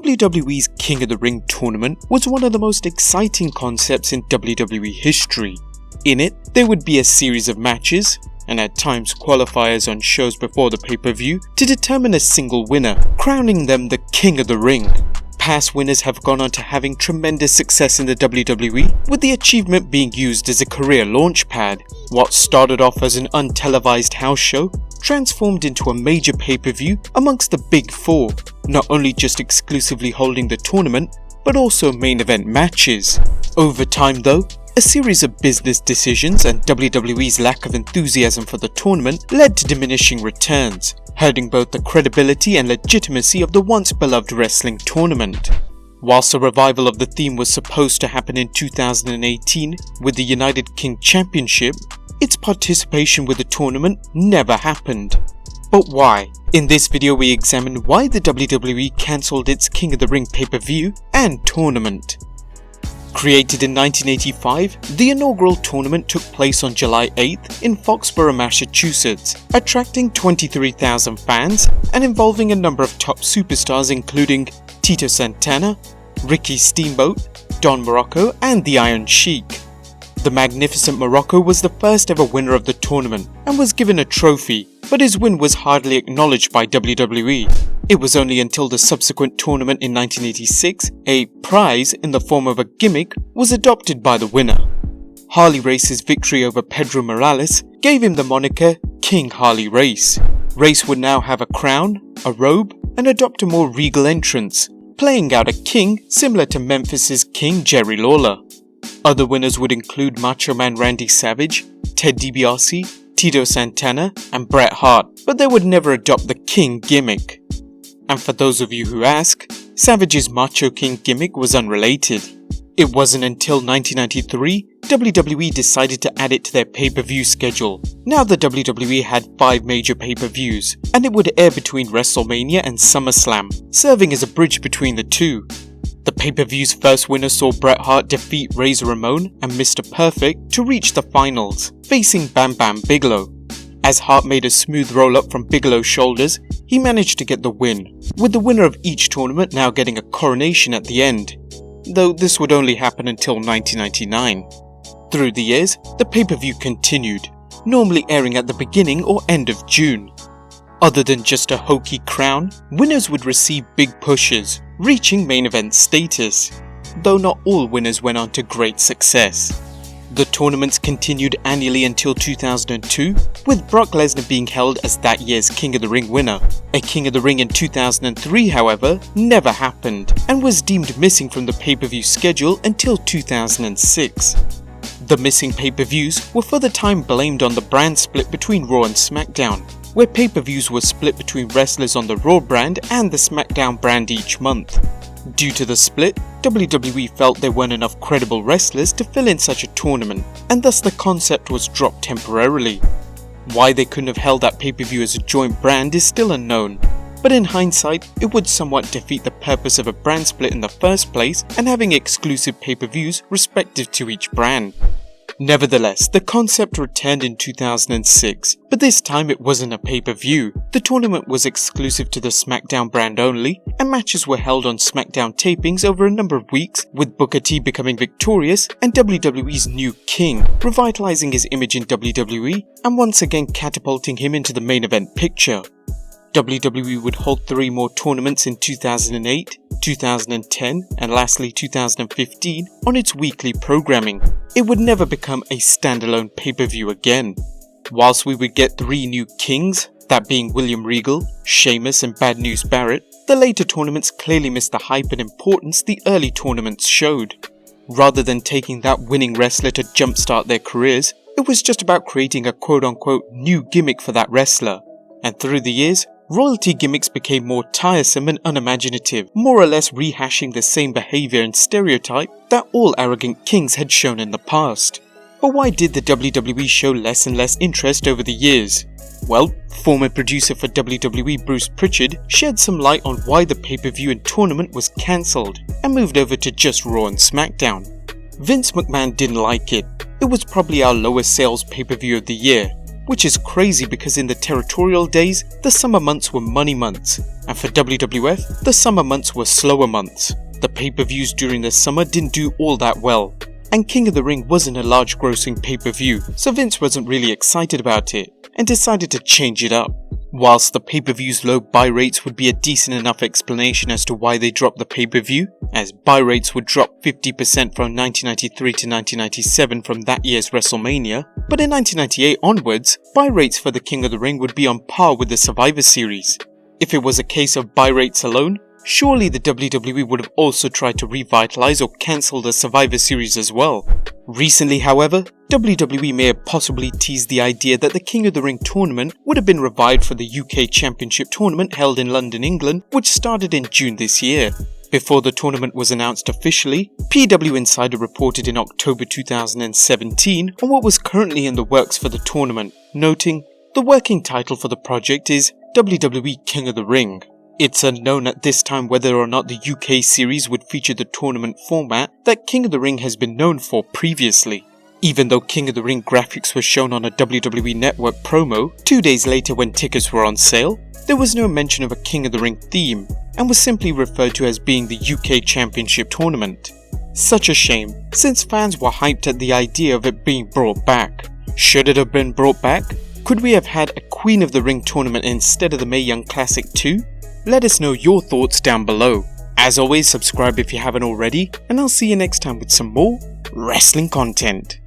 WWE's King of the Ring tournament was one of the most exciting concepts in WWE history. In it, there would be a series of matches, and at times qualifiers on shows before the pay-per-view to determine a single winner, crowning them the King of the Ring. Past winners have gone on to having tremendous success in the WWE, with the achievement being used as a career launchpad. What started off as an untelevised house show transformed into a major pay-per-view amongst the Big Four, not only just exclusively holding the tournament, but also main event matches. Over time though, a series of business decisions and WWE's lack of enthusiasm for the tournament led to diminishing returns, hurting both the credibility and legitimacy of the once beloved wrestling tournament. Whilst a revival of the theme was supposed to happen in 2018 with the United King Championship, its participation with the tournament never happened. But why? In this video we examine why the WWE cancelled its King of the Ring pay-per-view and tournament. Created in 1985, the inaugural tournament took place on July 8th in Foxborough, Massachusetts, attracting 23,000 fans and involving a number of top superstars including Tito Santana, Ricky Steamboat, Don Morocco and the Iron Sheik. The Magnificent Morocco was the first ever winner of the tournament and was given a trophy, but his win was hardly acknowledged by WWE. It was only until the subsequent tournament in 1986, a prize in the form of a gimmick was adopted by the winner. Harley Race's victory over Pedro Morales gave him the moniker King Harley Race. Race would now have a crown, a robe, and adopt a more regal entrance, playing out a king similar to Memphis's King Jerry Lawler. Other winners would include Macho Man Randy Savage, Ted DiBiase, Tito Santana, and Bret Hart, but they would never adopt the King gimmick. And for those of you who ask, Savage's Macho King gimmick was unrelated. It wasn't until 1993 WWE decided to add it to their pay-per-view schedule. Now the WWE had 5 major pay-per-views, and it would air between WrestleMania and SummerSlam, serving as a bridge between the two. The pay-per-view's first winner saw Bret Hart defeat Razor Ramon and Mr. Perfect to reach the finals, facing Bam Bam Bigelow. As Hart made a smooth roll-up from Bigelow's shoulders, he managed to get the win, with the winner of each tournament now getting a coronation at the end, though this would only happen until 1999. Through the years, the pay-per-view continued, normally airing at the beginning or end of June. Other than just a hokey crown, winners would receive big pushes, reaching main event status, though not all winners went on to great success. The tournaments continued annually until 2002, with Brock Lesnar being held as that year's King of the Ring winner. A King of the Ring in 2003, however, never happened, and was deemed missing from the pay-per-view schedule until 2006. The missing pay-per-views were for the time blamed on the brand split between Raw and SmackDown, where pay-per-views were split between wrestlers on the Raw brand and the SmackDown brand each month. Due to the split, WWE felt there weren't enough credible wrestlers to fill in such a tournament, and thus the concept was dropped temporarily. Why they couldn't have held that pay-per-view as a joint brand is still unknown, but in hindsight, it would somewhat defeat the purpose of a brand split in the first place and having exclusive pay-per-views respective to each brand. Nevertheless, the concept returned in 2006, but this time it wasn't a pay-per-view. The tournament was exclusive to the SmackDown brand only, and matches were held on SmackDown tapings over a number of weeks, with Booker T becoming victorious and WWE's new king, revitalizing his image in WWE and once again catapulting him into the main event picture. WWE would hold 3 more tournaments in 2008, 2010 and lastly 2015 on its weekly programming. It would never become a standalone pay-per-view again. Whilst we would get 3 new kings, that being William Regal, Sheamus and Bad News Barrett, the later tournaments clearly missed the hype and importance the early tournaments showed. Rather than taking that winning wrestler to jumpstart their careers, it was just about creating a quote-unquote new gimmick for that wrestler. And through the years, royalty gimmicks became more tiresome and unimaginative, more or less rehashing the same behavior and stereotype that all arrogant kings had shown in the past. But why did the WWE show less and less interest over the years? Well, former producer for WWE Bruce Pritchard shed some light on why the pay-per-view and tournament was cancelled and moved over to just Raw and SmackDown. Vince McMahon didn't like it. It was probably our lowest sales pay-per-view of the year. which is crazy because in the territorial days, the summer months were money months, and for WWF, the summer months were slower months. The pay-per-views during the summer didn't do all that well, and King of the Ring wasn't a large grossing pay-per-view, so Vince wasn't really excited about it, and decided to change it up. Whilst the pay-per-view's low buy rates would be a decent enough explanation as to why they dropped the pay-per-view, as buy rates would drop 50% from 1993 to 1997 from that year's WrestleMania, but in 1998 onwards, buy rates for the King of the Ring would be on par with the Survivor Series. If it was a case of buy rates alone, surely the WWE would have also tried to revitalize or cancel the Survivor Series as well. Recently, however, WWE may have possibly teased the idea that the King of the Ring tournament would have been revived for the UK Championship tournament held in London, England, which started in June this year. Before the tournament was announced officially, PW Insider reported in October 2017 on what was currently in the works for the tournament, noting, "The working title for the project is WWE King of the Ring. It's unknown at this time whether or not the UK series would feature the tournament format that King of the Ring has been known for previously." Even though King of the Ring graphics were shown on a WWE Network promo 2 days later when tickets were on sale, there was no mention of a King of the Ring theme, and was simply referred to as being the UK Championship tournament. Such a shame, since fans were hyped at the idea of it being brought back. Should it have been brought back? Could we have had a Queen of the Ring tournament instead of the Mae Young Classic 2? Let us know your thoughts down below. As always, subscribe if you haven't already, and I'll see you next time with some more wrestling content.